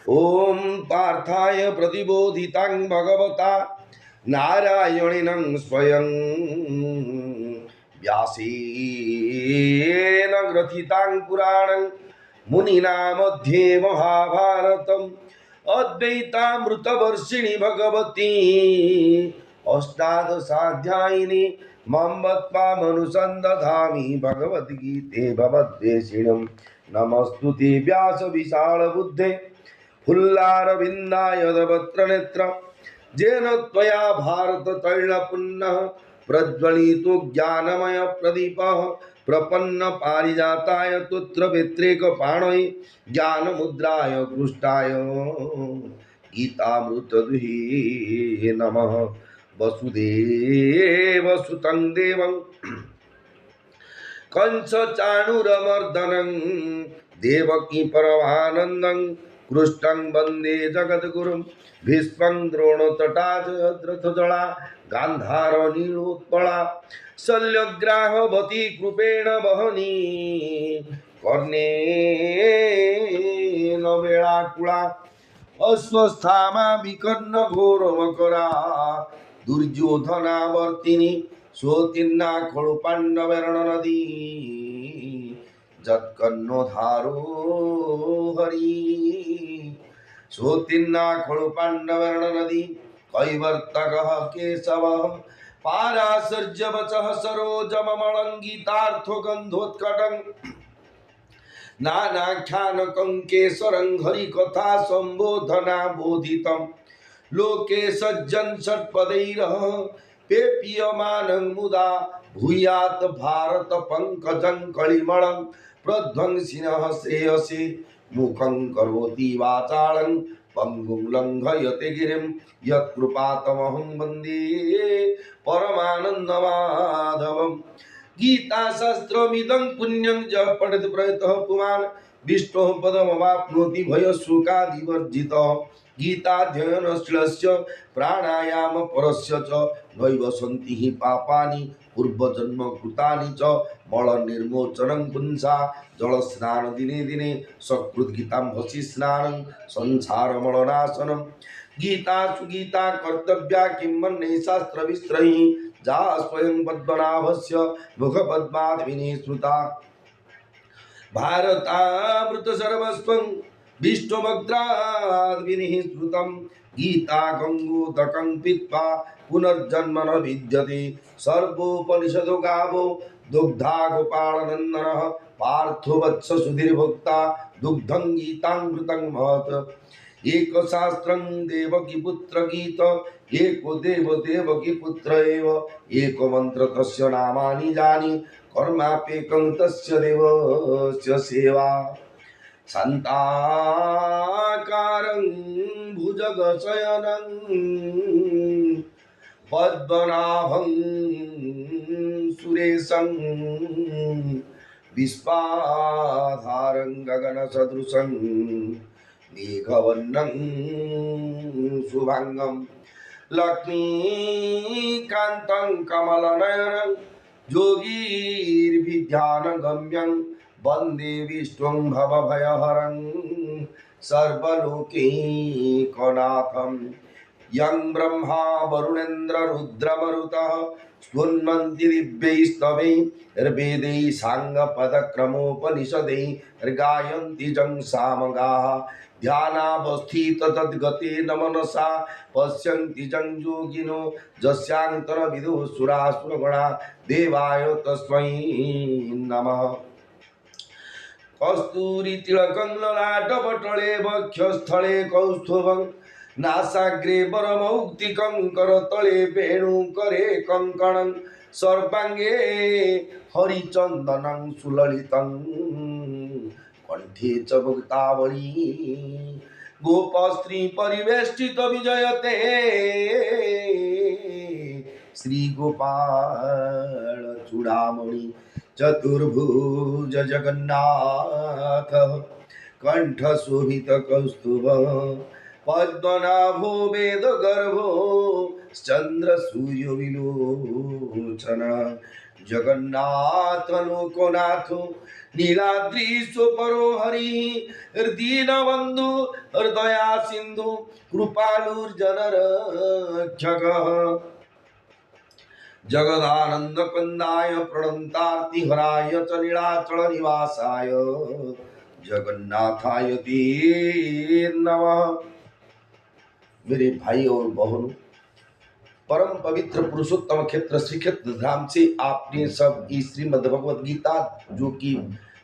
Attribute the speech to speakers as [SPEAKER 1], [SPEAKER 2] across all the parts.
[SPEAKER 1] ओम पार्थाय प्रतिबोधितां भगवता नारायणेन स्वयं व्यासेन ग्रथितां पुराणं मुनिना मध्ये महाभारतम् अद्वैतामृतवर्षिणि भगवती अष्टादशाध्यायिनी मम्मत्वामनुसन्दधामि भगवद्गीते भवद्वेषिणं नमस्तुते व्यास विशालबुद्धे फुल्लारविन्दायतवत्र नेत्र जेन त्वया भारततैलपुन्नः प्रज्वलितो ज्ञानमय प्रदीपः प्रपन्न पारिजाताय तुत्र व्यतिरेकपाणये ज्ञानमुद्राय कृष्टाय गीतामृतदुहे नमः वसुदेवसुतं देवं कंसचाणूरमर्दनं देवकी परमानन्दं कृष्णं वन्दे जगद्गुरुं भीष्मं द्रोणतटाजला गान्धारनीलोत्पला शल्यग्राहवती कृपेण वहनी कर्णेन वेळाकुळा अस्वस्थामा विकर्ण घोरमकरा दुर्योधनावर्तिनी सोतिन्ना खळु पांडवेरण नदी जत्कन्नोधारो हरि सोतिन्ना खळु पांडवेरण नदी कैवर्तकः केशवः पाराशर्यवचः सरोजममलङ्गितार्थो गन्धोत्कटम् नानाख्यानकं केसरं हरिकथा सम्बोधना बोधितं लोके सज्जन षट्पदैरः पेपीयमानं मुदा भूयात् भारत पंकजं कलिमलं प्रध्वंसिनः श्रेयसे मुखं करोति वाचालं पंगुं लङ्घयते गिरिं यत्कृपातमहं वन्दे परमानन्दमाधवम् गीता शास्त्रमिदं पुण्यं ज पठति प्रयतः पुमान् विष्णोः पदमवाप्नोति भयशोकादिवर्जितः गीताध्ययनश्लस्य प्राणायामपरस्य च नैव सन्ति हि पापानि पूर्वजन्म कृतानि च मलनिर्मोचनं पुंसा जलस्नान दिने दिने सकृद्गीतां भसि स्नानं संसारमलनाशनं गीता सुगीता कर्तव्या किं मन्ये शास्त्रविस्त्रैः जा स्वयं पद्मनाभस्य मुखपद्माद्विने श्रुता भारतामृत सर्वस्वं विष्णुभद्राद्विनिः श्रुतं गीता गङ्गोदकं पीत्वा पुनर्जन्म न विद्यते सर्वोपनिषदो गावो दुग्धा गोपालनन्दनः पार्थो वत्स सुधीर्भोक्ता दुग्धं गीतामृतं महत् एक शास्त्रं देवकी पुत्र गीत एको देव देवकी पुत्र एव एको मंत्र तस्य नामानि जानि कर्माप्येकं तस्य देवस्य सेवा शान्ताकारं भुजगशयनं पद्मनाभं सुरेशं विश्वाधारं गगनसदृशं मेघवर्णं शुभांगं लक्ष्मीकान्तं कमलनयनं योगीर्भिध्यानगम्यं वन्दे विष्णुं भवभयहरं सर्वलोकैकनाथं यं ब्रह्मा वरुणेन्द्र रुद्रमरुतः स्तुन्वन्ति दिव्यैस्तवैर्वेदैः साङ्गपदक्रमोपनिषदैः गायन्ति जं सामगाः ध्यानावस्थित तद्गतेन मनसा पश्यन्ति जं योगिनो यस्यान्तरविदुः सुरासुरगणा देवाय तस्मै नमः कस्तूरितिलकं ललाटपटले वक्षस्थले कौस्तुभं नासाग्रे वरमौक्तिकं करतले वेणुकरे कङ्कणं सर्वाङ्गे हरिचन्दनं सुललितं कंठे च भुक्तावली गोपस्त्री परिवेष्टित विजयते श्री गोपाल चूड़ामणि चतुर्भुज जगन्नाथ कंठ शोभित कौस्तुभ पद्मनाभो वेद गर्भो चंद्र सूर्य विलोचन जगन्नाथ लोकनाथ नीलाद्रीश परो हरि दीनबंधु हृदया सिंधु कृपालुर्जनरक्षक जगदानंद कंदाय प्रणतार्ति हराय च नीलाचल निवासाय जगन्नाथाय ते नमः। मेरे भाई और बहनों, परम पवित्र पुरुषोत्तम क्षेत्र श्री क्षेत्र धाम से आपने सब इस श्रीमद् भगवद गीता, जो कि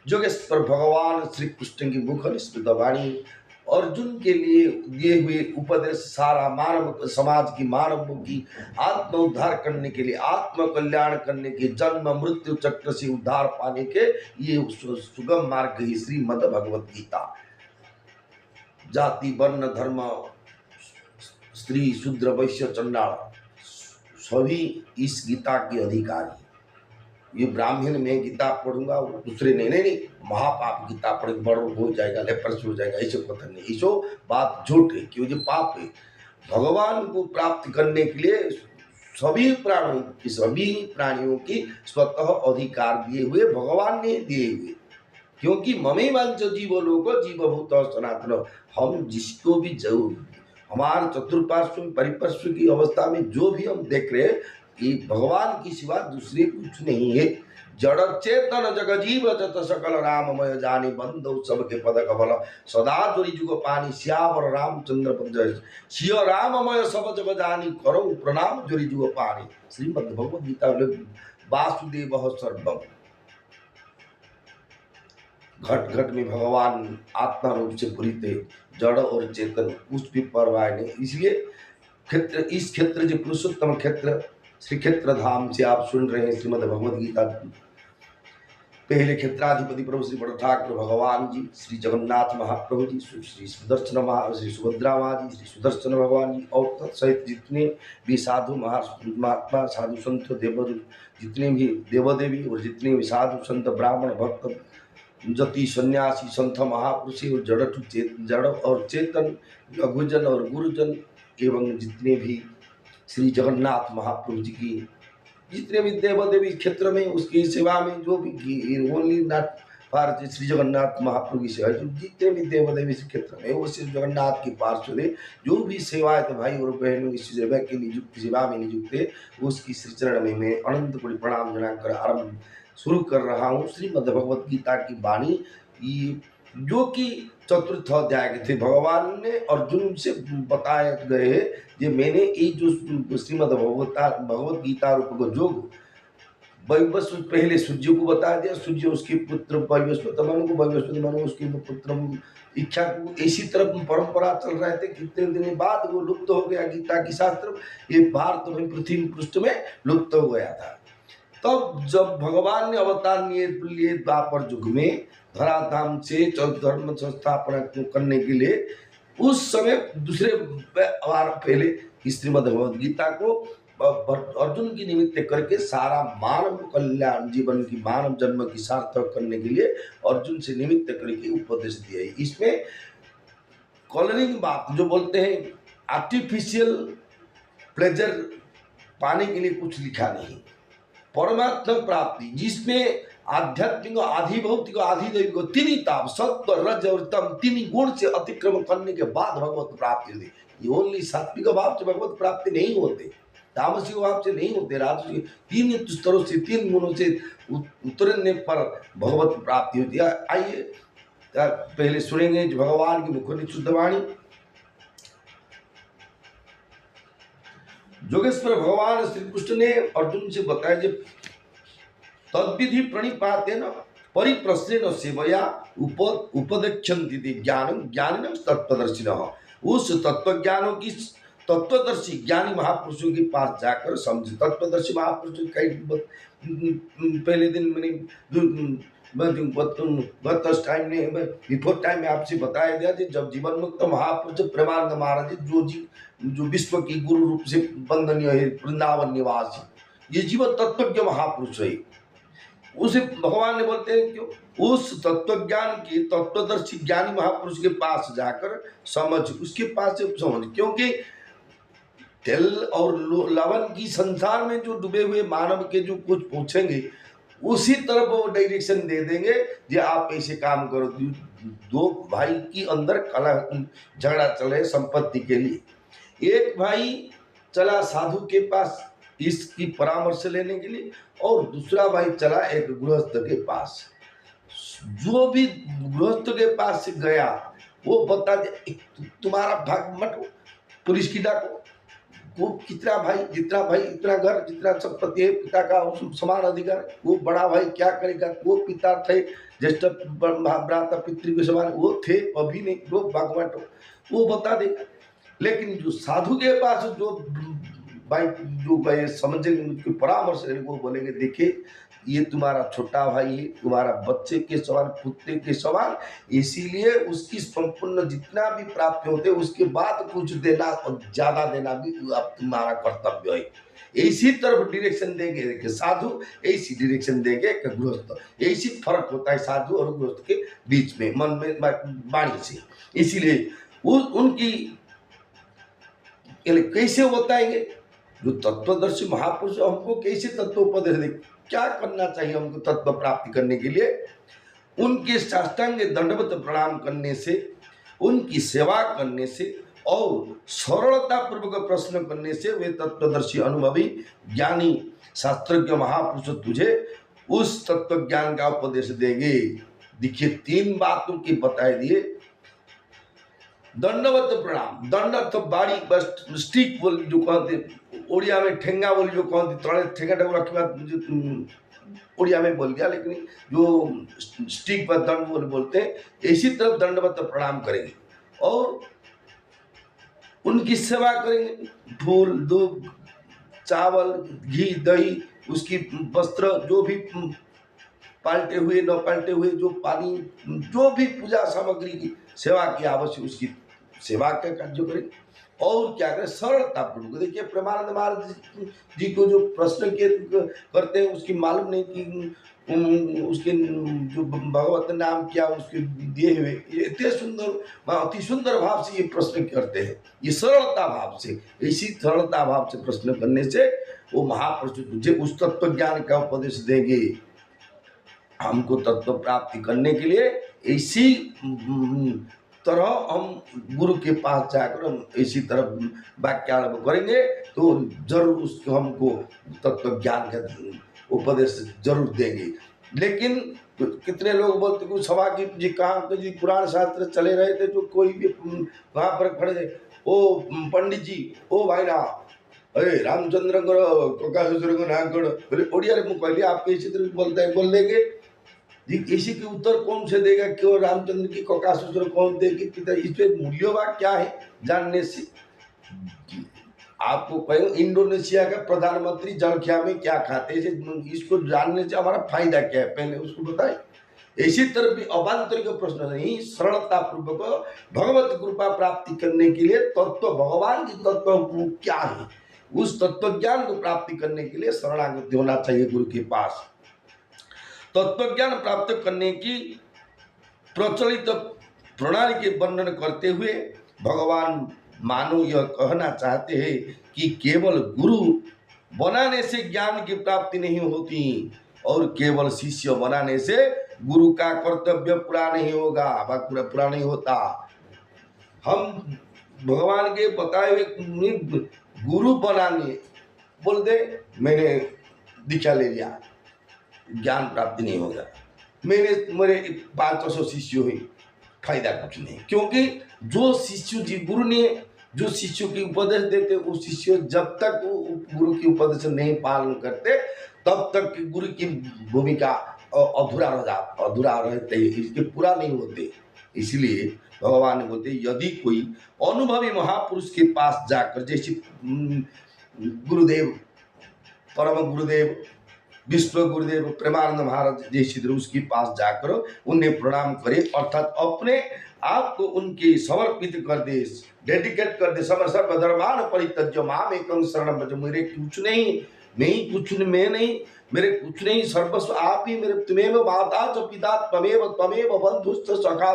[SPEAKER 1] जोगेश्वर भगवान श्री कृष्ण की मुख निस्पृत वाणी अर्जुन के लिए दिए हुए उपदेश, सारा मानव समाज की मानवों की आत्म उद्धार करने के लिए, आत्म कल्याण करने के, जन्म मृत्यु चक्र से उद्धार पाने के ये सुगम मार्ग ही श्रीमद् भगवद गीता। जाति वर्ण धर्म स्त्री शूद्र वैश्य चंडाल सभी इस गीता के अधिकारी। ये ब्राह्मण में गीता पढ़ूंगा, दूसरे नहीं, महापाप गीता पढ़ बड़ हो जाएगा, लेपर्स हो जाएगा, ऐसे कथन नहीं, ऐसो बात झूठ है, क्यों? जो पाप है। भगवान को प्राप्त करने के लिए सभी प्राणियों की स्वतः अधिकार दिए हुए भगवान ने दिए हुए, क्योंकि ममे वांच जीव लोक जीवभूत सनातन। हम जिसको भी हमारे चतुर्पार्श्व परिपार्श्व की अवस्था में जो भी हम देख रहे हैं, ये भगवान की सिवा दूसरे कुछ नहीं है। जड़ चेतन जग जीव जत सकल राममय जानी बंधु सबके पद कबल सदा जोरी जुग पानी श्यावर रामचंद्र पद जय सिय राममय सब जग जानी करो प्रणाम जोरी जुग पानी। श्रीमद् भगवद गीता वासुदेव सर्वम। घट घट में भगवान आत्मा रूप से पूरित है, जड़ और चेतन कुछ भी परवाह नहीं। इसलिए इस क्षेत्र जो पुरुषोत्तम क्षेत्र श्री क्षेत्र धाम से आप सुन रहे हैं श्रीमद् भगवद गीता। पहले क्षेत्राधिपति प्रभु श्री बड़ ठाकुर भगवान जी, श्री जगन्नाथ महाप्रभु जी, श्री श्री सुभद्रा माँ जी, श्री सुदर्शन भगवान जी और तत्सहित जितने भी साधु महात्मा साधु संत जितने भी देवदेवी और जितने भी साधु संत ब्राह्मण भक्त जति सन्यासी संत महापुरुष और जड़ और चेतन लघुजन और गुरुजन एवं जितने भी श्री जगन्नाथ महाप्रभु जी की जितने भी देव देवी क्षेत्र में उसकी सेवा में जो भी only not for Shri Jagannath Mahaprabhu की सेवा, जितने भी देव देवी क्षेत्र में वो श्री जगन्नाथ की पार्षद जो भी सेवाएं तो भाई और बहनों इस सेवा की नियुक्त सेवा में नियुक्त है, उसकी श्री चरण में मैं अनंत कोटि प्रणाम जनाकर आरंभ शुरू कर रहा हूँ। श्रीमद् भगवद गीता की वाणी जो कि चतुर्थ अध्याय के थे, भगवान ने अर्जुन से बताए गए ये मैंने ये जो श्रीमद् भगवद गीता रूप को योग वैवस्वत पहले सूर्य को बता दिया, सूर्य उसके पुत्र वैवस्वत मनु को, वैवस्वत मनु उसके पुत्र इच्छा को, इसी तरफ परंपरा चल रहे थे। कितने दिन बाद वो लुप्त हो गया गीता की शास्त्र, ये भारत में पृथ्वी पृष्ठ में लुप्त हो गया था। तब जब भगवान ने अवतार लिए द्वापर युग में धराधाम से धर्म संस्थापना करने के लिए, उस समय दूसरे बार पहले श्रीमद् भगवद गीता को अर्जुन की निमित्त करके सारा मानव कल्याण जीवन की मानव जन्म की सार्थक करने के लिए अर्जुन से निमित्त करके उपदेश दिया है। इसमें कॉलरिंग बात जो बोलते हैं आर्टिफिशियल प्लेजर पाने के लिए कुछ लिखा नहीं। परमात्मा प्राप्ति जिसमें आध्यात्मिक आधि भौतिक आधि दैविक तीन ताप सत्व रज और तम तीन गुण से अतिक्रमण करने के बाद भगवत प्राप्ति होती। ये ओनली सात्विक भाव से भगवत प्राप्ति नहीं होते, तामसिक भाव से नहीं होते, राजसिक तीन स्तरों से तीन गुणों से उतरने पर भगवत प्राप्ति होती है। आइए पहले सुनेंगे भगवान की मुख निःशुद्ध वाणी। जोगेश्वर भगवान श्री कृष्ण ने अर्जुन से बताया जब तद्विधि प्रणिपातेन परिप्रश्नेन सेवया उपदेक्षन्ति ज्ञानं ज्ञानिनं तत्वदर्शिनः। उस तत्वज्ञानों की तत्वदर्शी ज्ञानी महापुरुषों के पास जाकर समझे। तत्वदर्शी महापुरुषों कई पहले दिन टाइम ने बिफोर टाइम में आपसे बताया गया जब जीवन मुक्त महापुरुष प्रेमानंद महाराज जो विश्व की गुरु रूप से वंदनीय है, वृंदावन निवासी, ये जीवन तत्वज्ञ महापुरुष है। उसे भगवान ने बोलते हैं क्यों, उस तत्वज्ञान की तत्वदर्शी ज्ञानी महापुरुष के पास जाकर समझ, उसके पास से समझ, क्योंकि तेल और लवण की संसार में जो डूबे हुए मानव के जो कुछ पूछेंगे उसी तरफ वो डायरेक्शन दे देंगे कि आप ऐसे काम करो। दो भाई की अंदर कलह झगड़ा चले संपत्ति के लिए। एक भाई चला साधु के पास इसकी परामर्श लेने के लिए और दूसरा भाई चला एक गृहस्थ के पास। जो भी गृहस्थ के पास गया वो बता दे तुम्हारा भाग मत पुलिस की डाको, वो कितना भाई जितना भाई इतना घर जितना संपत्ति है पिता का समान अधिकार, वो बड़ा भाई क्या करेगा, वो पिता थे ज्येष्ठ भ्राता पितृ के समान वो थे अभी नहीं, वो भगवान वो बता देगा। लेकिन जो साधु के पास जो भाई जो भाई समझेंगे उनकी परामर्श वो बोलेंगे देखिए ये तुम्हारा छोटा भाई है, तुम्हारा बच्चे के समान कुत्ते के समान, इसीलिए उसकी संपूर्ण जितना भी प्राप्त होते उसके बाद कुछ देना और ज्यादा देना भी अब तुम्हारा कर्तव्य है। इसी तरफ डायरेक्शन देंगे देखिए साधु, ऐसी डायरेक्शन देंगे गृहस्थ। ऐसी फर्क होता है साधु और गृहस्थ के बीच में मन में वाणी से। इसीलिए उनकी कैसे बताएंगे जो तत्वदर्शी महापुरुष हमको कैसे तत्वोपदेश दे, क्या करना चाहिए हमको तत्व प्राप्ति करने के लिए। उनके साष्टांग दंडवत प्रणाम करने से, उनकी सेवा करने से और सरलता पूर्वक प्रश्न करने से वे तत्वदर्शी अनुभवी ज्ञानी शास्त्रज्ञ महापुरुष तुझे उस तत्व ज्ञान का उपदेश देंगे। देखिए 3 बातों की बताए दिए। दंडवत प्रणाम, दंड तो बाड़ी बस स्टिक बोली जो कहते ओडिया में ठेंगा बोली जो कहते तड़े ठेंगा रखा ओडिया में बोल दिया, लेकिन जो स्टिक पर दंड बोलते हैं इसी तरफ दंडवत प्रणाम करेंगे और उनकी सेवा करेंगे। फूल दूध चावल घी दही उसकी वस्त्र जो भी पाल्टे हुए न पाल्टे हुए जो पानी जो भी पूजा सामग्री की सेवा की आवश्यक उसकी सेवा का कार्य करें और क्या करें सरलता पूर्वक। देखिए प्रेमानंद महाराज जी को जो प्रश्न करते हैं उसकी मालूम नहीं कि उसके जो भगवत नाम क्या उसके दिए हुए इतने सुंदर अति सुंदर भाव से ये प्रश्न करते हैं, ये सरलता भाव से। इसी सरलता भाव से प्रश्न करने से वो महापुरुष तुझे उस तत्व ज्ञान का उपदेश देंगे। हमको तत्व प्राप्ति करने के लिए इसी तरह हम गुरु के पास जाकर हम इसी तरह वाक्यारंभ करेंगे तो जरूर उसको हमको तत्व ज्ञान का उपदेश जरूर देंगे। लेकिन कितने लोग बोलते कि सभा की जी कहाँ जी पुराण शास्त्र चले रहे थे जो कोई भी वहाँ पर खड़े थे, ओ पंडित जी ओ भाई ना अरे रामचंद्र को ना करो ओडिया में कहलिए आप इसी तरह बोलते हैं बोल देंगे जी इसी के उत्तर कौन से देगा क्यों रामचंद्र की कका ससुर कौन देगी पिता, इस पे मूल्यवान क्या है जानने से। आपको कहो इंडोनेशिया का प्रधानमंत्री जलखिया में क्या खाते हैं इसको जानने से हमारा फायदा क्या है पहले उसको बताए। इसी तरह भी अवान्तरिक प्रश्न नहीं, सरलता पूर्वक भगवत कृपा प्राप्ति करने के लिए तत्व भगवान की तत्व क्या है उस तत्व ज्ञान को प्राप्ति करने के लिए शरणागति होना चाहिए गुरु के पास। तत्व ज्ञान प्राप्त करने की प्रचलित प्रणाली के वर्णन करते हुए भगवान मानो यह कहना चाहते हैं कि केवल गुरु बनाने से ज्ञान की प्राप्ति नहीं होती और केवल शिष्य बनाने से गुरु का कर्तव्य पूरा नहीं होगा, पूरा नहीं होता। हम भगवान के बताए हुए गुरु बनाने बोल दे मैंने दीक्षा ले लिया ज्ञान प्राप्ति नहीं होगा, मेरे 500 शिष्य हुए फायदा कुछ नहीं। क्योंकि जो शिष्य जी गुरु ने जो शिष्य की उपदेश देते उस शिष्य जब तक गुरु की उपदेश नहीं पालन करते तब तक गुरु की भूमिका अधूरा रहते इसके पूरा नहीं होते। इसलिए भगवान ने बोलते यदि कोई अनुभवी महापुरुष के पास जाकर जैसे गुरुदेव परम गुरुदेव विश्व गुरुदेव प्रेमानंद महाराज जैसे उसके पास जाकर उन्हें प्रणाम करे अर्थात अपने आप को उनके समर्पित कर दे, डेडिकेट कर दे। सर्वधर्मान परित्यज्य माम एकं शरणं व्रज, मेरे कुछ नहीं मैं नहीं, मेरे कुछ नहीं, सर्वस्व आप ही मेरे। त्वमेव माता च पिता त्वमेव बंधुश्च सखा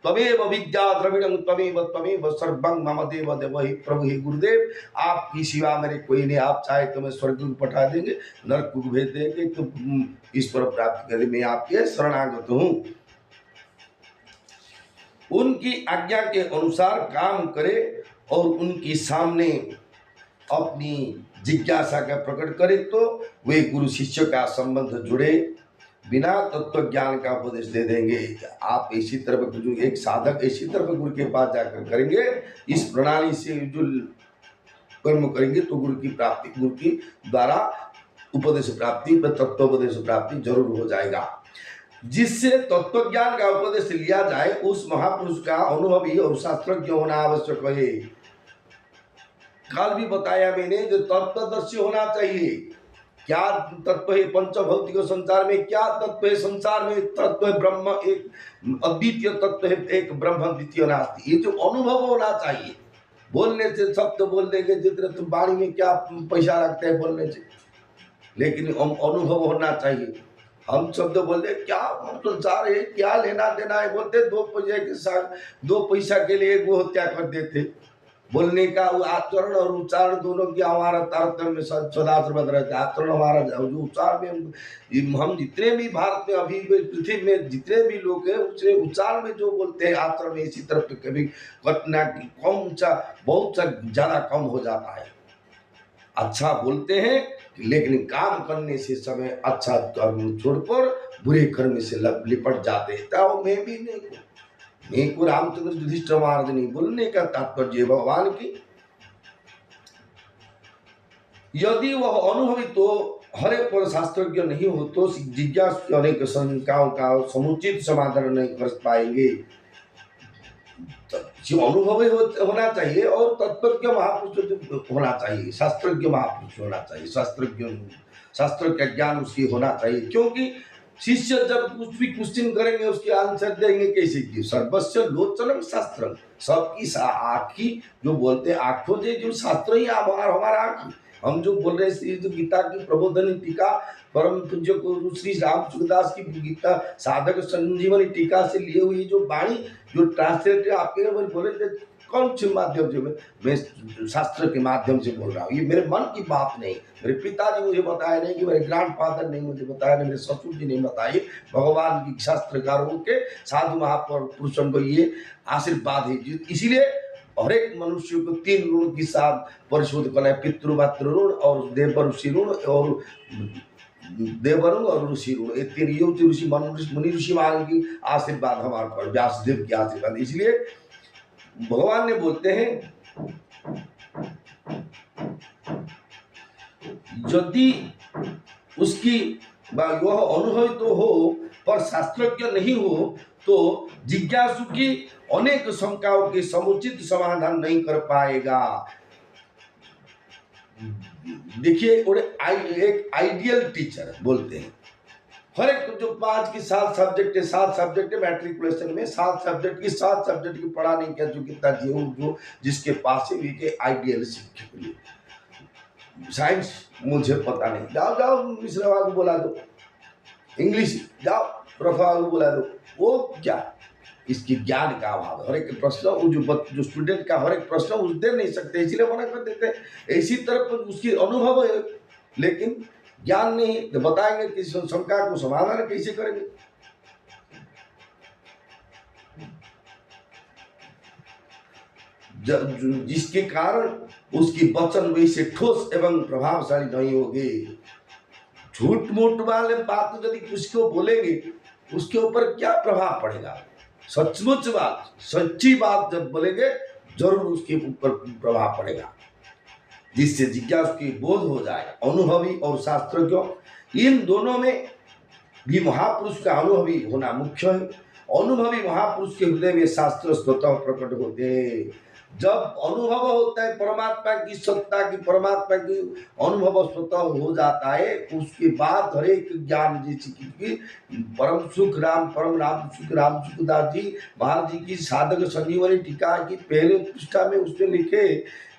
[SPEAKER 1] त्वमेव विद्या द्रविणं त्वमेव सर्वं मम देव देव ही प्रभु ही गुरुदेव। आपकी सिवा मेरे कोई नहीं। आप चाहे तो मैं स्वर्ग को पठा देंगे, नरक को भेज देंगे, तो ईश्वर प्राप्त करे। मैं आपके शरणागत हूँ। उनकी आज्ञा के अनुसार काम करे और उनके सामने अपनी जिज्ञासा का प्रकट करे तो वे गुरु शिष्य का संबंध जुड़े बिना तत्व ज्ञान का उपदेश दे देंगे। आप इसी तरह एक साधक इसी तरह गुरु के पास जाकर करेंगे, इस प्रणाली से जो कर्म करेंगे तो गुरु की प्राप्ति, गुरु की द्वारा उपदेश प्राप्ति, तत्वोपदेश प्राप्ति जरूर हो जाएगा। जिससे तत्व ज्ञान का उपदेश लिया जाए उस महापुरुष का अनुभवी और शास्त्रज्ञ होना आवश्यक है। कल भी बताया मैंने, जो तत्वदर्शी होना चाहिए। क्या तत्व है पंचभौतिक संसार में, क्या तत्व है संसार में? तत्व है ब्रह्म, एक अद्वितीय तत्व है, एक ब्रह्म द्वितीय नास्ति। ये जो अनुभव होना चाहिए। बोलने से शब्द बोल देंगे जितने, तुम वाणी में क्या पैसा लगता है बोलने से, लेकिन अनुभव होना चाहिए। हम शब्द बोलते क्या संसार है, क्या लेना देना है, बोलते दो पैसे के साथ, दो पैसा के लिए वो हत्या कर देते। बोलने का आचरण और उच्चारण दोनों की हमारा तारतम्य सदा सर्वदा रहता है। आचरण हमारा जो उच्चारण में हम जितने भी भारत में अभी पृथ्वी में जितने भी लोग हैं, उससे उच्चारण में जो बोलते हैं आचरण में इसी तरफ कभी घटना की कम सा बहुत सा ज्यादा कम हो जाता है। अच्छा बोलते हैं लेकिन काम करने से समय अच्छा कर्म छोड़कर बुरे कर्म से लिपट जाते हैं। तो मैं भी नहीं, मैं को रामचंद्र युधिष्ठिर महाराज नहीं। बोलने का तात्पर्य भगवान की यदि वह अनुभवी तो हर एक पर शास्त्रज्ञ नहीं हो तो जिज्ञासु की अनेक शंकाओं का समुचित समाधान नहीं कर पाएंगे। अनुभवी होना चाहिए और तत्वज्ञ महापुरुष होना चाहिए, शास्त्रज्ञ महापुरुष होना चाहिए, शास्त्र का ज्ञान उसकी होना चाहिए। क्योंकि शिष्य जब कुछ भी क्वेश्चन करेंगे उसके आंसर देंगे कैसे कि सर्वस्व लोचनम शास्त्र, सबकी आँख की जो बोलते हैं आँखों से जो शास्त्र ही हमारा आँख। हम जो बोल रहे हैं जो गीता की प्रबोधनी टीका परम पूज्य गुरु श्री राम सुखदास की गीता साधक संजीवनी टीका से लिए हुई जो वाणी जो ट्रांसलेट आपके बोले कौन से माध्यम से मैं शास्त्र के माध्यम से बोल रहा हूँ। ये मेरे मन की बात नहीं, मेरे पिताजी मुझे बताया नहीं, कि मेरे ग्रैंड फादर नहीं मुझे बताया, नहीं मेरे ससुर जी नहीं बताए। भगवान की शास्त्रकारों के साधु महापुरुषों को ये आशीर्वाद है। इसीलिए हर एक मनुष्य को 3 ऋण के साथ परिशोध करना है, पितृमातृ ऋण और देव ऋषि ऋण और देवरुण और ऋषि ऋण। ये 3 ऋषि मुनि ऋषि मान की आशीर्वाद हमारे पर, व्यासदेव की आशीर्वाद। इसलिए भगवान ने बोलते हैं यदि उसकी वह अनुभवी तो हो पर शास्त्रज्ञ नहीं हो तो जिज्ञासु की अनेक शंकाओं के समुचित समाधान नहीं कर पाएगा। देखिए एक आइडियल टीचर बोलते हैं, हर एक जो 5 की 7 सब्जेक्ट है, 7 सब्जेक्ट है मैट्रिकुलेशन में, 7 सब्जेक्ट की पढ़ा नहीं क्या जो कितना जो जिसके पास है के आइडियल शिक्षक। साइंस मुझे पता नहीं, जाओ मिश्रा को बुला दो, इंग्लिश जाओ प्रफा को बुला दो। वो क्या, इसकी ज्ञान का अभाव। हर एक प्रश्न जो स्टूडेंट का हर एक प्रश्न उस दे नहीं सकते, इसीलिए मना कर देते हैं। इसी तरह उसकी अनुभव है लेकिन ज्ञान नहीं, तो बताएंगे कि शंका को समाधान कैसे करेंगे। जिसके कारण उसकी वचन वैसे ठोस एवं प्रभावशाली नहीं होगी। झूठ मूठ वाले बात यदि उसको बोलेंगे उसके ऊपर क्या प्रभाव पड़ेगा। सचमुच बात, सच्ची बात जब बोलेंगे जरूर उसके ऊपर प्रभाव पड़ेगा, जिससे जिज्ञासु की बोध हो जाए। अनुभवी और शास्त्रज्ञ इन दोनों में भी महापुरुष का अनुभवी होना मुख्य है। अनुभवी महापुरुष के हृदय में शास्त्र स्वतः प्रकट होते हैं। जब अनुभव होता है परमात्मा की सत्ता की, परमात्मा की अनुभव स्वतः हो जाता है, उसके बाद हर एक ज्ञान, जैसे कि परम सुख राम, परम राम सुख, राम सुखदास जी महाराज जी की साधक संजीवनी टीका की पहले पृष्ठा में उसने लिखे,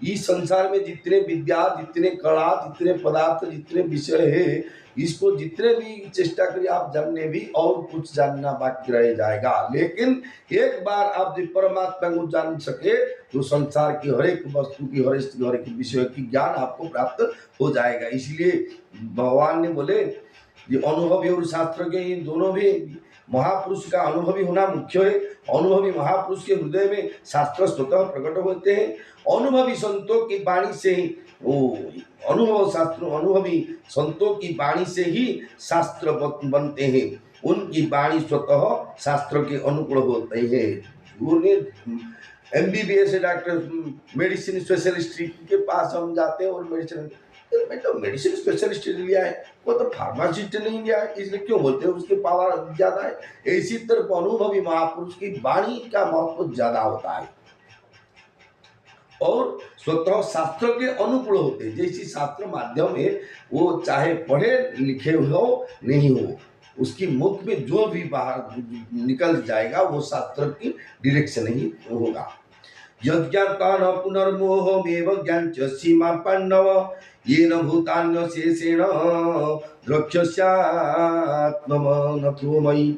[SPEAKER 1] इस संसार में जितने विद्या, जितने कला, जितने पदार्थ, जितने विषय है, इसको जितने भी चेष्टा करिए आप जानने भी, और कुछ जानना बाकी रह जाएगा। लेकिन एक बार आप जब परमात्मा को जान सके तो संसार की हर एक वस्तु की, हर एक विषय की ज्ञान आपको प्राप्त हो जाएगा। इसलिए भगवान ने बोले ये अनुभवी और शास्त्र के, इन दोनों भी महापुरुष का अनुभवी होना मुख्य है। अनुभवी महापुरुष के हृदय में शास्त्र स्वतः प्रकट होते हैं। अनुभवी संतों की वाणी से ही वो अनुभव शास्त्र, अनुभवी संतों की वाणी से ही शास्त्र बनते हैं। उनकी वाणी स्वतः शास्त्र के अनुकूल होते हैं। उन्हें MBBS डॉक्टर, मेडिसिन स्पेशलिस्ट के पास हम जाते हैं और मेडिसिन, मैं तो मेडिसिन स्पेशलिस्ट लिया है, वो तो फार्मासिस्ट नहीं लिया है, इसलिए क्यों बोलते हैं उसके पावर ज्यादा है। इसी तरह अनुभवी महापुरुष की वाणी का महत्व ज्यादा होता है और स्वतः शास्त्र के अनुकूल होते हैं। जैसे शास्त्र माध्यम है, वो चाहे पढ़े लिखे हो नहीं हो, उसकी मुख में जो भी बाहर निकल जाएगा वो शास्त्र की डायरेक्शन ही होगा। यज्ञान पुनर्मोहमेव ज्ञान च सीमा पांडव येन भूतान्य शेषेण द्रक्ष्यात्मनथो मयि।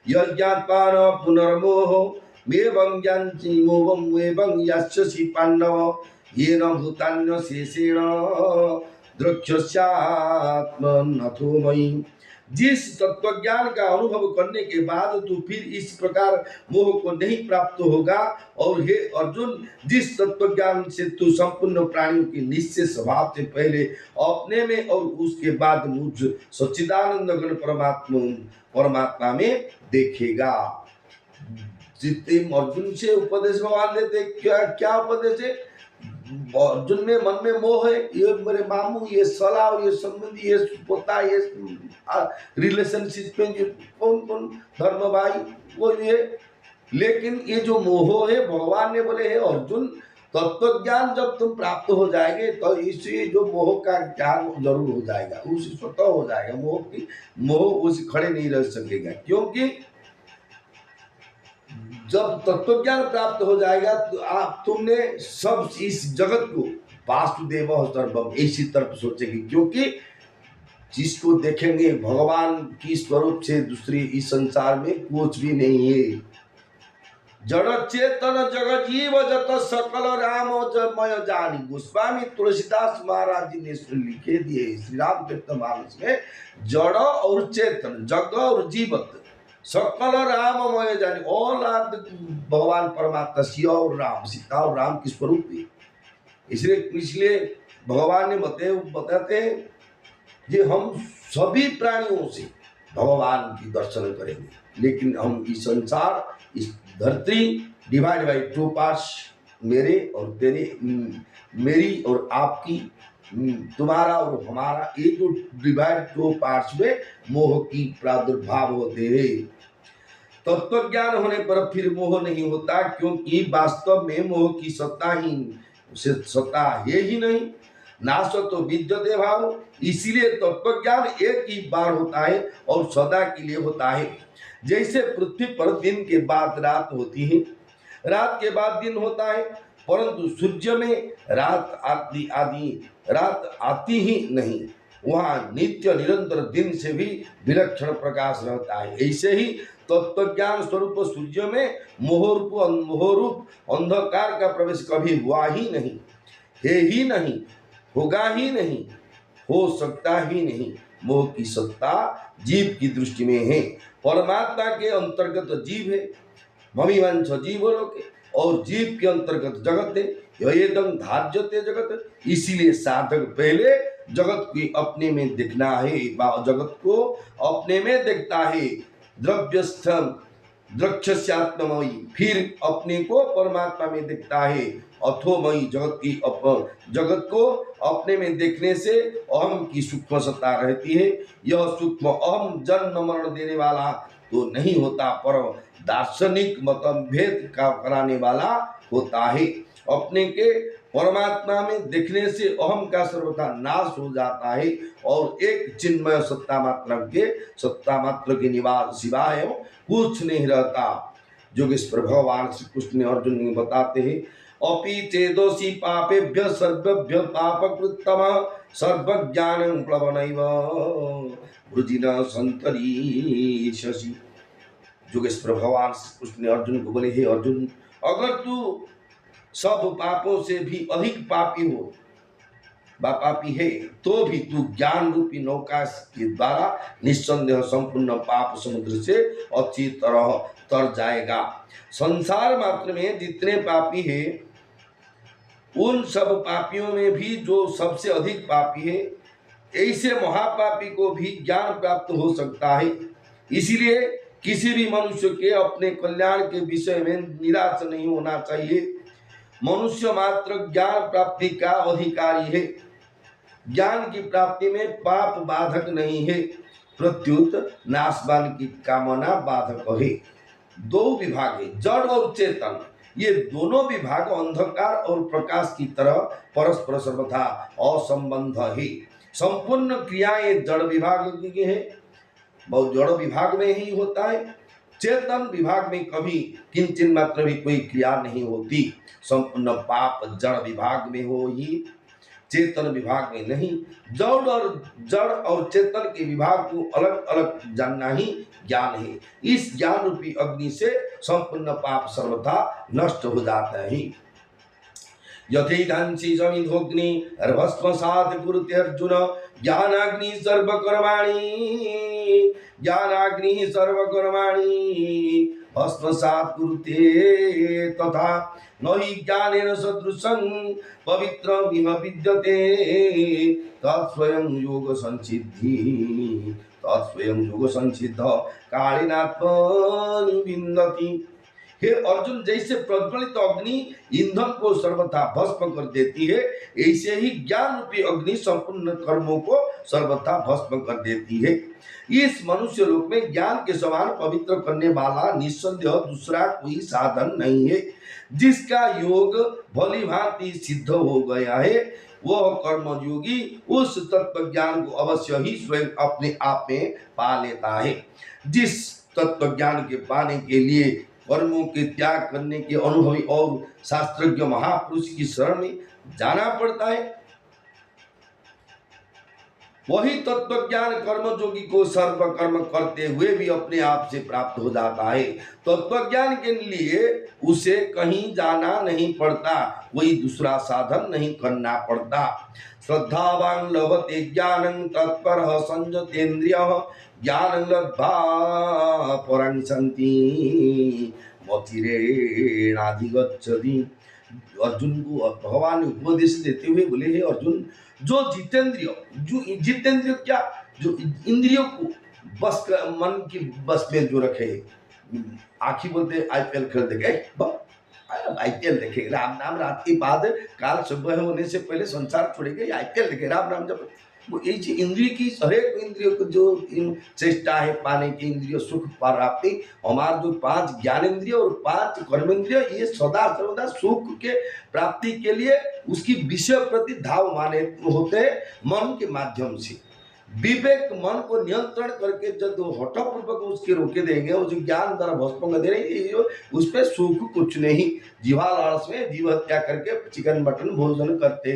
[SPEAKER 1] यज्ञान पुनर्मोह मेवं ज्ञानति मोहं एवं यास्यसि पांडव येन भूतान्य शेषेण द्रक्ष्यात्मनथो मयि। जिस तत्वज्ञान का अनुभव करने के बाद तू फिर इस प्रकार मोह को नहीं प्राप्त होगा। और हे अर्जुन, जिस तत्वज्ञान से तू संपूर्ण प्राणियों के निश्चय स्वभाव से पहले अपने में और उसके बाद मुझ सच्चिदानंद घन परमात्मा में देखेगा। जितने अर्जुन से उपदेश भगवान देते, क्या क्या उपदेश है? अर्जुन में मन में मोह है, ये मेरे मामू, ये सलाह, ये संबंधी, ये पोता, ये रिलेशनशिप में जो कौन कौन धर्म भाई वो ये। लेकिन ये जो मोह है, भगवान ने बोले है अर्जुन, तत्व ज्ञान जब तुम प्राप्त हो जाएंगे तो इसी जो मोह का ज्ञान जरूर हो जाएगा, उसी स्वतः हो जाएगा। मोह उस खड़े नहीं रह सकेगा, क्योंकि जब तत्वज्ञान प्राप्त हो जाएगा तो आप तुमने सब इस जगत को वासुदेव सर्वम इसी तरफ सोचेंगे, क्योंकि जिसको देखेंगे भगवान की स्वरूप से दूसरी इस संसार में कुछ भी नहीं है। जड़ चेतन जग जीव जत सकल राम मय जानी। गोस्वामी तुलसीदास महाराज जी ने लिखे दिए श्री रामचरित मानस में, जड़ और चेतन, जग और जीवत, सकल राममय जानी, ऑल आर भगवान परमात्मा शिव और राम, सीता और राम की स्वरूप है। इसलिए भगवान ने बताते हैं कि हम सभी प्राणियों से भगवान की दर्शन करेंगे, लेकिन हम इस संसार, इस धरती डिवाइड बाई टू पार्ट्स, मेरे और तेरे, मेरी और आपकी, तुम्हारा और हमारा, ये जो डिवाइड टू पार्ट्स में मोह की प्रादुर्भाव होते हैं। तत्व ज्ञान होने पर फिर मोह नहीं होता, क्योंकि वास्तव में मोह की सत्ता है ही नहीं। नाश तो विद्यते भाव। इसीलिए तत्व ज्ञान एक ही बार होता है और सदा के लिए होता है। जैसे पृथ्वी पर दिन के बाद रात होती है, रात के बाद दिन होता है, परंतु सूर्य में रात आती ही नहीं, वहाँ नित्य निरंतर दिन से भी विलक्षण प्रकाश रहता है। ऐसे ही तत्वज्ञान स्वरूप सूर्य में मोहरूप अंधकार का प्रवेश कभी हुआ ही नहीं, है ही नहीं, होगा ही नहीं, हो सकता ही नहीं। मोह की सत्ता जीव की दृष्टि में है। परमात्मा के अंतर्गत जीव है, ममीवंश जीव लोके, और जीव के अंतर्गत जगत है, एकदम धार्यते जगत। इसीलिए साधक पहले जगत की अपने में देखना है, जगत को अपने में देखता है। द्रव्यस्थम द्रक्ष्यात्मयी, फिर अपने को परमात्मा में देखता है। अथोमयी, जगत को अपने में देखने से अहम की सूक्ष्म सत्ता रहती है। यह सूक्ष्म अहम जन्म मरण देने वाला तो नहीं होता, पर दार्शनिक मतभेद का कराने वाला होता है। अपने के परमात्मा में देखने से अहम का सर्वथा नाश हो जाता है और एक चिन्मय सत्ता मात्र के निवास सिवाय कुछ नहीं रहता। योगेश्वर भगवान श्री कृष्ण ने अर्जुन ने बताते हैं, अपि चेदोषि पापेभ्य सर्वेभ्य पापकृत्तम सर्वज्ञानं प्लवनैव वृजिन संतरीष्यसि। योगेश्वर भगवान श्री कृष्ण ने अर्जुन को बोले, हे अर्जुन, अगर तू सब पापों से भी अधिक पापी हो पापी है तो भी तू ज्ञान रूपी नौका के द्वारा निस्संदेह संपूर्ण पाप समुद्र से अच्छी तरह तर जाएगा। संसार मात्र में जितने पापी है उन सब पापियों में भी जो सबसे अधिक पापी है, ऐसे महापापी को भी ज्ञान प्राप्त हो सकता है। इसीलिए किसी भी मनुष्य के अपने कल्याण के विषय में निराश नहीं होना चाहिए। मनुष्य मात्र ज्ञान प्राप्ति का अधिकारी है। ज्ञान की प्राप्ति में पाप बाधक नहीं है, प्रत्युत नाशवान की कामना बाधक है। दो विभाग है, जड़ और चेतन। ये दोनों विभाग अंधकार और प्रकाश की तरह परस्पर सर्वथा असंबंध है। संपूर्ण क्रियाएं जड़ विभाग की है, बहुत जड़ विभाग में ही होता है। चेतन विभाग में कभी किंचित मात्र भी कोई क्रिया नहीं होती। संपूर्ण पाप जड़ विभाग में हो ही, चेतन विभाग में नहीं। जड़ और चेतन के विभाग को अलग अलग जानना ही ज्ञान है। इस ज्ञान रूपी अग्नि से संपूर्ण पाप सर्वथा नष्ट हो जाता है। यथैधांसि समिधोग्नि भस्मसात् कुरुते अर्जुन ज्ञानाग्नि सर्वकर्माणि भस्मसात् कुरुते तथा न हि ज्ञानेन सदृशं पवित्रमिह विद्यते तत्स्वयं योग संसिद्ध कालेनात्मनि विन्दति। हे अर्जुन, जैसे प्रज्वलित अग्नि ईंधन को सर्वथा भस्म कर देती है, ऐसे ही ज्ञान रूपी अग्नि संपूर्ण कर्मों को सर्वथा भस्म कर देती है। इस मनुष्य लोक में ज्ञान के समान पवित्र करने वाला निस्संदेह दूसरा कोई साधन नहीं है। जिसका योग भली भांति सिद्ध हो गया है, वह कर्मयोगी उस तत्व ज्ञान को अवश्य ही स्वयं अपने आप में पा लेता है। जिस तत्व ज्ञान के पाने के लिए कर्मों के त्याग करने के अनुभवी और शास्त्रज्ञ महापुरुष की शरण में जाना पड़ता है, वही तत्व ज्ञान कर्मयोगी को सर्व कर्म करते हुए भी अपने आप से प्राप्त हो जाता है। तत्व ज्ञान के लिए उसे कहीं जाना नहीं पड़ता, कोई दूसरा साधन नहीं करना पड़ता। श्रद्धावान लभते ज्ञानं तत्परः संयतेन्द्रियः ज्ञानं लब्ध्वा परां शान्ति मतिरेणाधिगच्छति। अर्जुन को भगवान ने उपदेश देते हुए बोले, हे अर्जुन, जो जितेंद्रिय क्या, जो इंद्रियों को बस मन की बस में जो रखे, आखी बोलते आईपीएल खेल देखे, आईपीएल देखे, राम नाम रात के बाद काल सुबह होने से पहले संसार छोड़ेंगे, आईपीएल देखे, राम नाम जब वो इंद्रिय की हरेक इंद्रियों को जो चेष्टा है पाने की, इंद्रिय सुख प्राप्ति, हमारे जो 5 ज्ञानेंद्रिय और 5 कर्मेंद्रिय, ये सदा सर्वदा सुख के प्राप्ति के लिए उसकी विषय प्रति धाव माने होते हैं मन के माध्यम से। विवेक मन को नियंत्रण करके जब हठपूर्वक उसके रोके देंगे, वो जो ज्ञान द्वारा भस्म कर दे रहे, उस पर सुख कुछ नहीं। जीवा लालच में जीव हत्या करके चिकन मटन भोजन करते।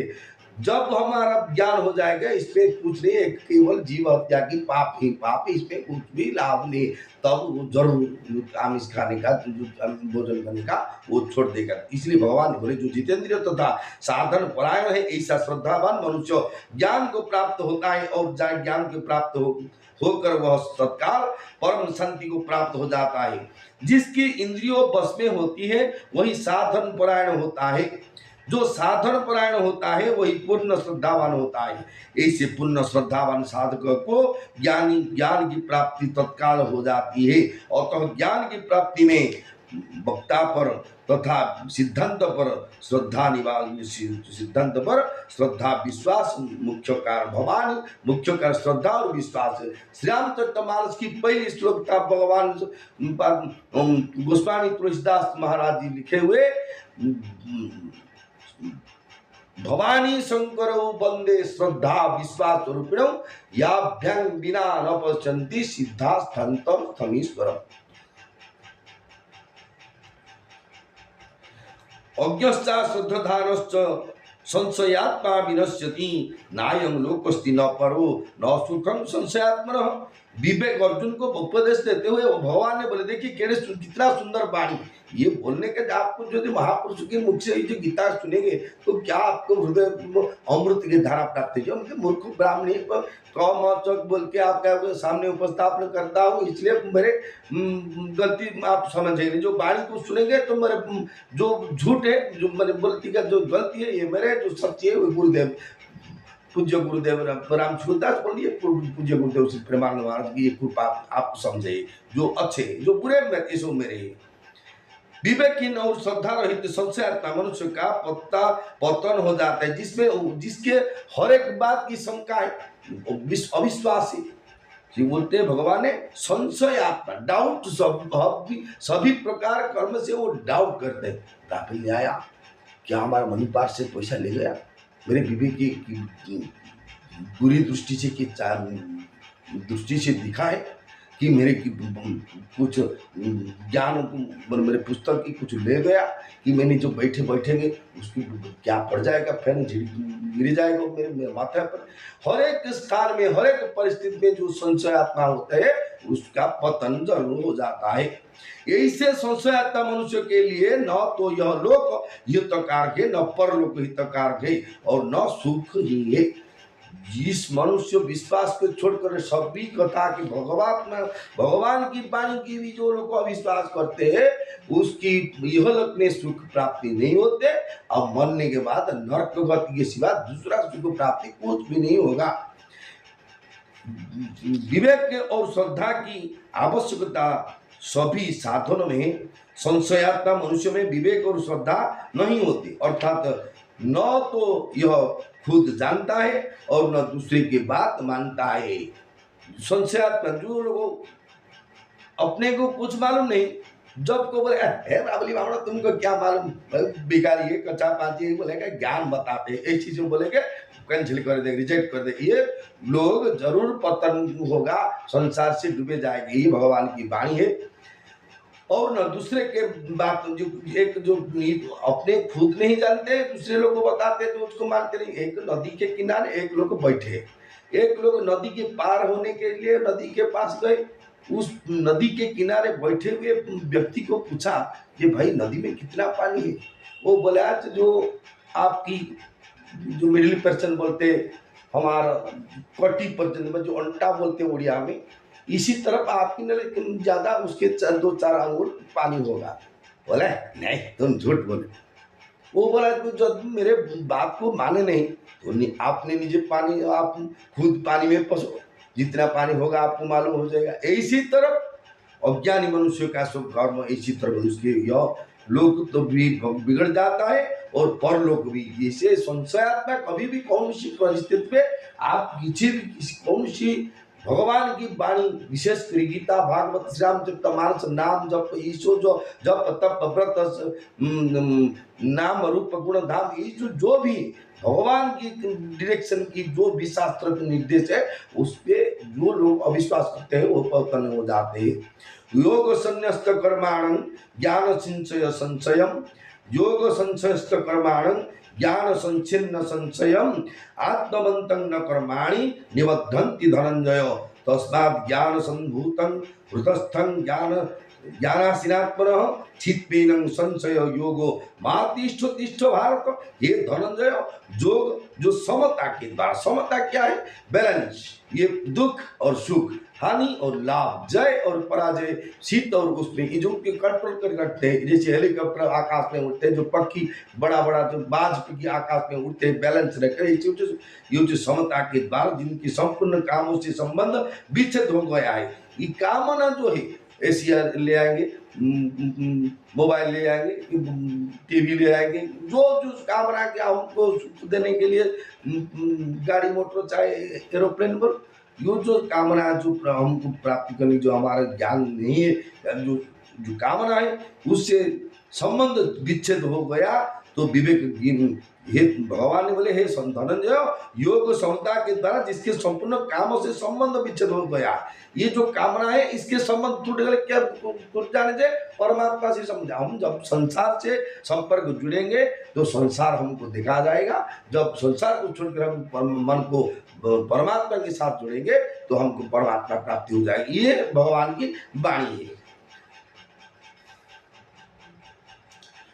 [SPEAKER 1] जब हमारा ज्ञान हो जाएगा, इसमें कुछ नहीं, केवल जीव हत्या की पाप ही पाप, इसमें कुछ भी लाभ नहीं, तब जरूर आमिष खाने का, भोजन करने का वो छोड़ देगा। इसलिए भगवान बोले, जो जितेंद्रिय तथा साधन परायण है, ऐसा श्रद्धावान मनुष्य ज्ञान को प्राप्त होता है और ज्ञान के प्राप्त होकर वह तत्काल परम शांति को प्राप्त हो जाता है। जिसकी इंद्रियों बस में होती है वही साधन परायण होता है। जो साधन परायण होता है वही पूर्ण श्रद्धावान होता है। ऐसे पूर्ण श्रद्धावान साधक को ज्ञान की प्राप्ति तत्काल हो जाती है। और तो ज्ञान की प्राप्ति में वक्ता पर तथा सिद्धांत पर श्रद्धा निवास, सिद्धांत पर श्रद्धा विश्वास मुख्य कारण, भगवान मुख्य कारण श्रद्धा और विश्वास है। श्री रामचरितमानस की पहली श्लोक था भगवान गोस्वामी तुलसीदास महाराज जी लिखे हुए, भवानी शंकर वंदे श्रद्धा विश्वास रूपिणौ याभ्यां बिना न पश्यन्ति सिद्धास्थान्तम स्थमीश्वरम्। अज्ञश्चा श्रद्धानश्च संशयात्मा विनश्यति नायं लोकस्ति न परो न सुखम संशयात्मनः। विवेक अर्जुन को उपदेश देते हुए भगवान ने बोले, देखिए कितना सुंदर वाणी, ये बोलने के आपको यदि महापुरुष के मुख से जो गीता सुनेंगे तो क्या आपको हृदय अमृत की धारा प्राप्त है। मुझे मूर्ख ब्राह्मणी चौक बोल के आपके सामने उपस्थापन करता हूँ, इसलिए मेरे गलती आप समझेंगे। जो वाणी को सुनेंगे तो मेरे जो झूठ है, जो मेरे बोलती का जो गलती है, ये मेरे जो सच्ची है वो गुरुदेव, पूज्य गुरुदेव राम सूरदास बोलिए, पूज्य गुरुदेव श्री प्रेमानंद महाराज की ये कृपा आप समझे। जो अच्छे जो बुरे सो मेरे। विवेकहीन और श्रद्धा रहित संशयात्मा मनुष्य का पतन हो जाता है, जिसमें जिसके हर एक बात की शंका है, अविश्वासी जी बोलते हैं भगवान ने संशयात्मा, डाउट, सभी प्रकार कर्म से वो डाउट करते हैं। राफेल ले आया क्या, हमारा मनी पास से पैसा ले गया, मेरे बीवी की बुरी दृष्टि से कि दृष्टि से दिखा है कि मेरे की कुछ ज्ञान मेरे पुस्तक की कुछ ले गया, कि मैंने जो बैठेंगे उसकी क्या पड़ जाएगा, फिर गिर जाएगा मेरे माथे पर। हर एक स्थान में, हर एक परिस्थिति में जो संशयात्मा होता है उसका पतन जरूर हो जाता है। यही से संशयात्मा मनुष्य के लिए न तो यह लोक हितकारक है, न परलोक हितकारक है, और न सुख ही है। जिस मनुष्य विश्वास को छोड़कर सभी कथा की भगवान की वाणी की भी जो लोग अविश्वास करते हैं, उसकी यह लोक में सुख प्राप्ति नहीं होते, और मरने के बाद नरक गति के सिवा दूसरा सुख प्राप्ति कुछ भी नहीं होगा। विवेक और श्रद्धा की आवश्यकता सभी साधनों में, संशयात्मा मनुष्य में विवेक और श्रद्धा नहीं होती, अर्थात न तो यह खुद जानता है और न दूसरे की बात मानता है। संशयात्मा जो लोग अपने को कुछ मालूम नहीं, जब को बोले रावली बाबा तुमको क्या मालूम, बेकारी है, कच्चा पाची है, बोलेगा ज्ञान बताते हैं, ऐसी चीज बोलेंगे कैंसिल कर दे, रिजेक्ट कर दे, ये लोग जरूर पतन होगा, संसार से डूबे जाएंगे। ये भगवान की वाणी है। और न दूसरे के बात जो अपने खुद नहीं जानते, दूसरे लोग को बताते तो उसको मानते नहीं। एक नदी के किनारे एक लोग बैठे, एक लोग नदी के पार होने के लिए नदी के पास गए, उस नदी के किनारे बैठे हुए व्यक्ति को पूछा कि भाई नदी में कितना पानी है। वो बोला जो आपकी जो मिडिल पर्सन बोलते, हमारा कटी पर्सन जो अंटा बोलते उड़िया में, इसी तरफ आपकी न, लेकिन ज्यादा उसके 2-4 अंगुल पानी होगा। बोले नहीं तुम झूठ बोले। वो बोला तो जब मेरे बात को माने नहीं तो आपने निजे पानी, आप खुद पानी में फंसो, जितना पानी होगा आपको मालूम हो जाएगा। इसी तरफ अज्ञानी मनुष्य का सब कर्म इसी तरफ उसके यह लोक तो भी बिगड़ जाता है और परलोक भी। जैसे संशयात्मा कभी भी कौन सी परिस्थिति पे आप कौन सी भगवान की वाणी, विशेष कर गीता, भागवत, श्री रामचरितमानस, नाम जप, ईशो जो जप तप व्रत, नाम रूप गुण धाम, ये जो भी भगवान की डायरेक्शन की जो भी शास्त्र के निर्देश है, उस पे जो लोग अविश्वास करते हैं वो पतन हो जाते हैं। योग संन्यस्त कर्माणं ज्ञान संशय संशयम, योग संशयस्त कर्माणं ज्ञान संचिन्न संशयम, आत्मवन्तं न कर्माणि निबद्धन्ति धनंजय, तस्मात् ज्ञान संभूतं हृतस्थं ज्ञानासीनात्मनः चित्तेन संशय योगो मातिष्ठ तिष्ठ भारत। ये धनंजय योग जो समता के द्वारा, समता क्या है, बैलेंस, ये दुख और सुख, हानि और लाभ, जय और पराजय, शीत और उष्ण, ये जो कंट्रोल कर रखते हैं। जैसे हेलीकॉप्टर आकाश में उड़ते हैं, जो पक्षी बड़ा बड़ा जो बाज की आकाश में उड़ते हैं, बैलेंस रखते हैं, ये जो समता के द्वारा जिनकी संपूर्ण कामों से संबंध विच्छेद हो गया है। ये कामना जो है एशिया ले आएंगे, मोबाइल ले आएंगे, टीवी ले आएंगे, जो जो कामना किया हमको सुख देने के लिए, गाड़ी मोटर चाहे एरोप्लेन पर, यो जो कामना जो हमको प्राप्ति करनी, जो हमारा ज्ञान नहीं है, जो जो कामना है उससे संबंध विच्छेद हो गया तो विवेक, हे भगवान ने बोले हे धनंजय, योग समता के द्वारा जिसके संपूर्ण कामों से संबंध विच्छेद हो गया, ये जो कामना है इसके संबंध टूट गए, क्या टूट जाने से परमात्मा से समझा। हम जब संसार से संपर्क जुड़ेंगे तो संसार हमको देखा जाएगा, जब संसार को छोड़कर हम मन को परमात्मा के साथ जुड़ेंगे तो हमको परमात्मा प्राप्ति हो जाएगी। ये भगवान की वाणी है।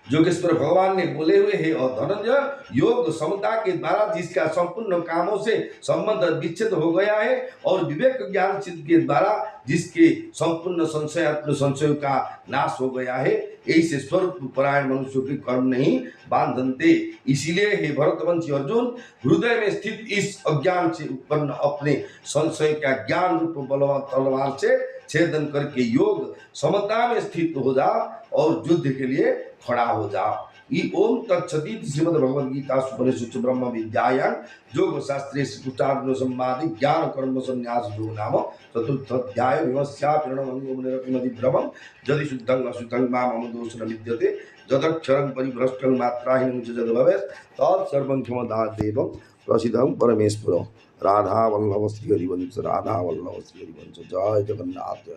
[SPEAKER 1] योगेश्वर भगवान ने बोले हुए हे और धनंजय, योग समता के द्वारा जिसका संपूर्ण कामों से संबंध विच्छेद हो गया है और विवेक ज्ञान सिद्ध के द्वारा जिसके संपूर्ण संशय अपने संशयों का नाश हो गया है, ऐसे स्वरूप परायण मनुष्यों के कर्म नहीं बांधते। इसीलिए हे भरतवंशी अर्जुन, हृदय में स्थित इस अज्ञान से उत्पन्न अपने संशय का ज्ञान रूप बलवान तलवार से छेदन करके योग समता में स्थित हो जा और युद्ध के लिए खड़ा हो जाओ। ओम तत्सदी श्रीमद् भगवद गीता उपनिषद ब्रह्म विद्यायां योग शास्त्रे श्रीकृष्णार्जुन संवादे ज्ञान कर्म संन्यास योग नाम चतुर्थ अध्याय विमस्यापिरणमंगोमनिरतिमति भ्रमं यदि शुद्धं अशुद्धं माम दोषं विद्यते यदक्षरं परिभ्रष्टं मात्राहीनं च यद् भवेत् तत्सर्वं क्षमतादेवं प्रसीदं परमेश्वर। राधा वल्लभ श्री हरिवंश, राधा वल्लभ श्री हरिवंश। जय जगन्नाथ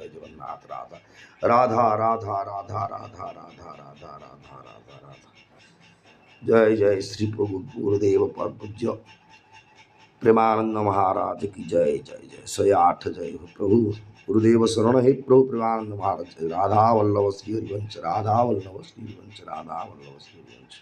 [SPEAKER 1] राधा राधा राधा राधा राधा राधा राधा राधा राधा राधा। जय जय श्री प्रभु गुरुदेव पर पूज्य प्रेमानंद महाराज की जय जय जय। 108 जय हो प्रभु गुरुदेव शरण हे प्रभु प्रेमानंद महाराज। राधा वल्लभ श्री हरिवंश, राधा वल्लभ श्री हरिवंश, राधा वल्लभ श्री हरिवंश।